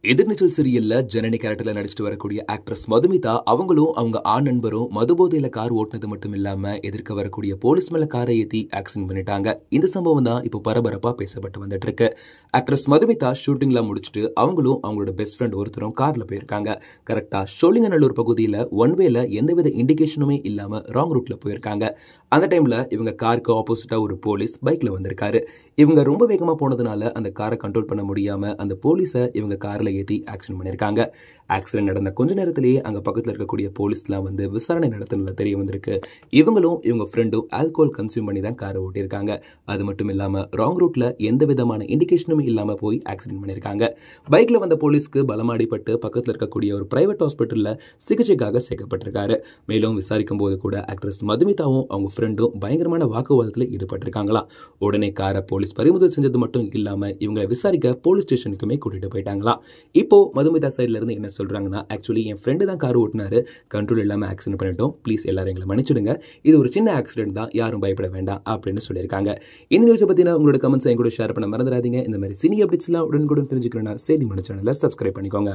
எதிர்நீச்சல் சீரியல்ல ஜனனி கேரக்டர்ல நடிச்சிட்டு வரக்கூடிய ஆக்ட்ரஸ் மதுமிதா அவங்களும் அவங்க ஆண் நண்பரும் மதுபோதையில கார் ஓட்டுனது மட்டும் இல்லாம எதிர்க்க வரக்கூடிய போலீஸ் மேல காரை ஏத்தி ஆக்சிடென்ட் பண்ணிட்டாங்க. இந்த சம்பவம் தான் இப்போ பரபரப்பா பேசப்பட்டு வந்துட்டு இருக்கு. ஆக்ட்ரஸ் மதுமிதா ஷூட்டிங்லாம் முடிச்சுட்டு அவங்களும் அவங்களோட பெஸ்ட் ஃப்ரெண்ட் ஒருத்தரும் கார்ல போயிருக்காங்க. கரெக்டா சோழிங்கநல்லூர் பகுதியில ஒன்வேல எந்தவித இண்டிகேஷனுமே இல்லாம ராங் ரூட்ல போயிருக்காங்க. அந்த டைம்ல இவங்க காருக்கு ஆப்போசிட்டா ஒரு போலீஸ் பைக்ல வந்திருக்காரு. இவங்க ரொம்ப வேகமா போனதுனால அந்த காரை கண்ட்ரோல் பண்ண முடியாம அந்த போலீஸை இவங்க கார்ல ஏத்தி ஆக்சிடென்ட் பண்ணிருக்காங்க. ஆக்சிடென்ட் நடந்த கொஞ்ச நேரத்திலேயே அங்க பக்கத்துல இருக்கக்கூடிய போலீஸ்லாம் வந்து விசாரணை நடத்தினதுல தெரிய வந்திருக்கு. இவங்களும் இவங்க ஃப்ரெண்டும் ஆல்கோஹால் கன்சியூம் பண்ணி தான் காரை ஓட்டியிருக்காங்க. அது மட்டும் இல்லாம ராங் ரூட்ல எந்த விதமான இண்டிகேஷனும் இல்லாம போய் ஆக்சிடென்ட் பண்ணிருக்காங்க. பைக்ல வந்த போலீஸ்க்கு பலமா அடிபட்டு பக்கத்துல இருக்கக்கூடிய ஒரு பிரைவேட் ஹாஸ்பிட்டல்ல சிகிச்சைக்காக சேர்க்கப்பட்டிருக்காரு. மேலும் விசாரிக்கும் போது கூட ஆக்ட்ரஸ் மதுமிதாவும் அவங்க ஃப்ரெண்டும் பயங்கரமான வாக்குவாதத்தில் ஈடுபட்டிருக்காங்களாம். உடனே காரை போலீஸ் பறிமுதல் செஞ்சது மட்டும் இல்லாம இவங்களை விசாரிக்க போலீஸ் ஸ்டேஷனுக்குமே கூட்டிட்டு போயிட்டாங்களாம். இப்போ மதுமிதா சைட்ல இருந்து என்ன சொல்றாங்கன்னா, ஆக்சுவலி என் ஃப்ரெண்டு தான் கார் ஓட்டினாரு, கண்ட்ரோல் இல்லாம ஆக்சிடென்ட் பண்ணிட்டோம், ப்ளீஸ் எல்லாரும் எங்களை மன்னிச்சிடுங்க, இது ஒரு சின்ன ஆக்சிடென்ட் தான், யாரும் பயப்பட வேண்டாம் அப்படின்னு சொல்லியிருக்காங்க. இந்த நியூஸை பத்தின உங்களோட கமெண்ட்ஸ் என் கூட ஷேர் பண்ண மறந்துடாதீங்க. இந்த மாதிரி சினி அப்டேட்ஸ்லாம் உடனுக்குடன் தெரிஞ்சுக்கணும்னா செய்தி மணி சேனலை சப்ஸ்கிரைப் பண்ணிக்கோங்க.